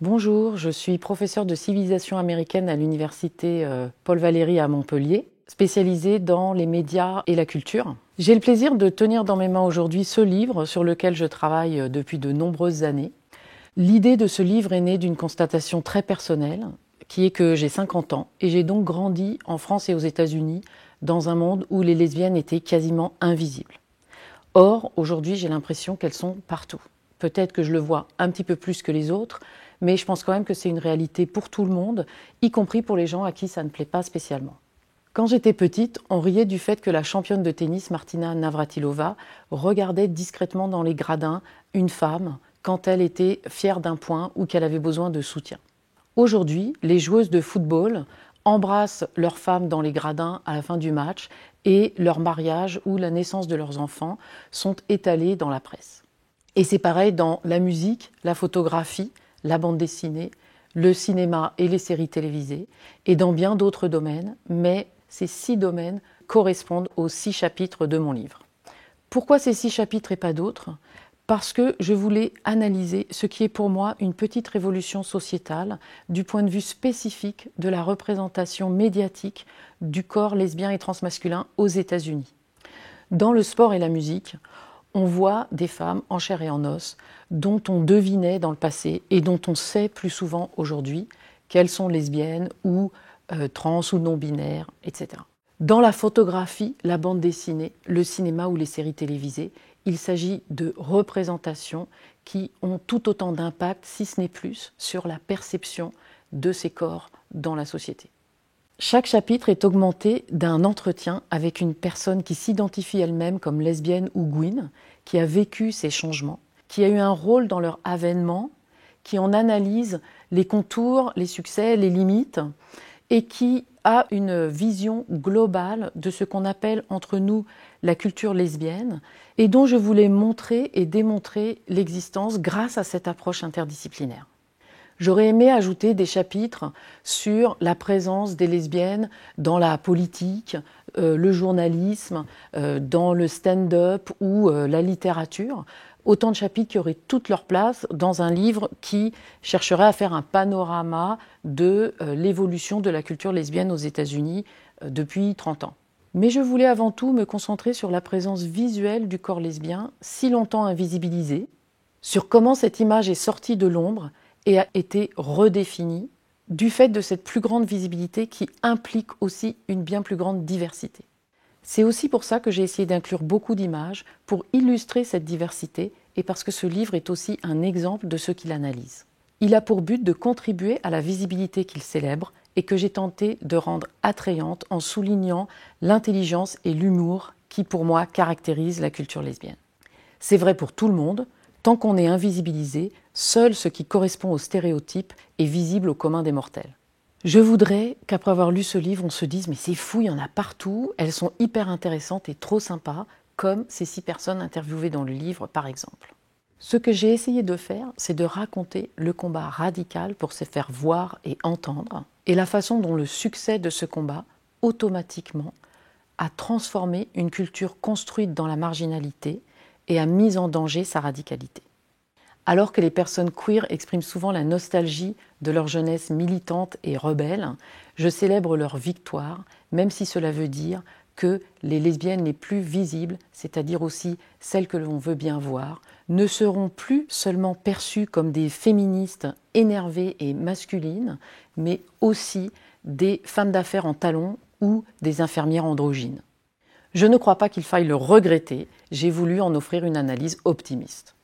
Bonjour, je suis professeure de civilisation américaine à l'université Paul Valéry à Montpellier, spécialisée dans les médias et la culture. J'ai le plaisir de tenir dans mes mains aujourd'hui ce livre sur lequel je travaille depuis de nombreuses années. L'idée de ce livre est née d'une constatation très personnelle, qui est que j'ai 50 ans et j'ai donc grandi en France et aux États-Unis dans un monde où les lesbiennes étaient quasiment invisibles. Or, aujourd'hui, j'ai l'impression qu'elles sont partout. Peut-être que je le vois un petit peu plus que les autres, mais je pense quand même que c'est une réalité pour tout le monde, y compris pour les gens à qui ça ne plaît pas spécialement. Quand j'étais petite, on riait du fait que la championne de tennis Martina Navratilova regardait discrètement dans les gradins une femme quand elle était fière d'un point ou qu'elle avait besoin de soutien. Aujourd'hui, les joueuses de football embrassent leurs femmes dans les gradins à la fin du match et leur mariage ou la naissance de leurs enfants sont étalés dans la presse. Et c'est pareil dans la musique, la photographie, la bande dessinée, le cinéma et les séries télévisées, et dans bien d'autres domaines, mais ces 6 domaines correspondent aux 6 chapitres de mon livre. Pourquoi ces 6 chapitres et pas d'autres ? Parce que je voulais analyser ce qui est pour moi une petite révolution sociétale du point de vue spécifique de la représentation médiatique du corps lesbien et transmasculin aux États-Unis. Dans le sport et la musique, on voit des femmes en chair et en os dont on devinait dans le passé et dont on sait plus souvent aujourd'hui qu'elles sont lesbiennes ou trans ou non-binaires, etc. Dans la photographie, la bande dessinée, le cinéma ou les séries télévisées, il s'agit de représentations qui ont tout autant d'impact, si ce n'est plus, sur la perception de ces corps dans la société. Chaque chapitre est augmenté d'un entretien avec une personne qui s'identifie elle-même comme lesbienne ou gouine, qui a vécu ces changements, qui a eu un rôle dans leur avènement, qui en analyse les contours, les succès, les limites, et qui a une vision globale de ce qu'on appelle entre nous la culture lesbienne, et dont je voulais montrer et démontrer l'existence grâce à cette approche interdisciplinaire. J'aurais aimé ajouter des chapitres sur la présence des lesbiennes dans la politique, le journalisme, dans le stand-up ou la littérature. Autant de chapitres qui auraient toute leur place dans un livre qui chercherait à faire un panorama de l'évolution de la culture lesbienne aux États-Unis depuis 30 ans. Mais je voulais avant tout me concentrer sur la présence visuelle du corps lesbien, si longtemps invisibilisé, sur comment cette image est sortie de l'ombre et a été redéfinie du fait de cette plus grande visibilité qui implique aussi une bien plus grande diversité. C'est aussi pour ça que j'ai essayé d'inclure beaucoup d'images pour illustrer cette diversité et parce que ce livre est aussi un exemple de ce qu'il analyse. Il a pour but de contribuer à la visibilité qu'il célèbre et que j'ai tenté de rendre attrayante en soulignant l'intelligence et l'humour qui, pour moi, caractérisent la culture lesbienne. C'est vrai pour tout le monde. Tant qu'on est invisibilisé, seul ce qui correspond aux stéréotypes est visible au commun des mortels. Je voudrais qu'après avoir lu ce livre, on se dise « mais c'est fou, il y en a partout, elles sont hyper intéressantes et trop sympas », comme ces 6 personnes interviewées dans le livre par exemple. Ce que j'ai essayé de faire, c'est de raconter le combat radical pour se faire voir et entendre, et la façon dont le succès de ce combat, automatiquement, a transformé une culture construite dans la marginalité et a mis en danger sa radicalité. Alors que les personnes queer expriment souvent la nostalgie de leur jeunesse militante et rebelle, je célèbre leur victoire, même si cela veut dire que les lesbiennes les plus visibles, c'est-à-dire aussi celles que l'on veut bien voir, ne seront plus seulement perçues comme des féministes énervées et masculines, mais aussi des femmes d'affaires en talons ou des infirmières androgynes. Je ne crois pas qu'il faille le regretter, j'ai voulu en offrir une analyse optimiste.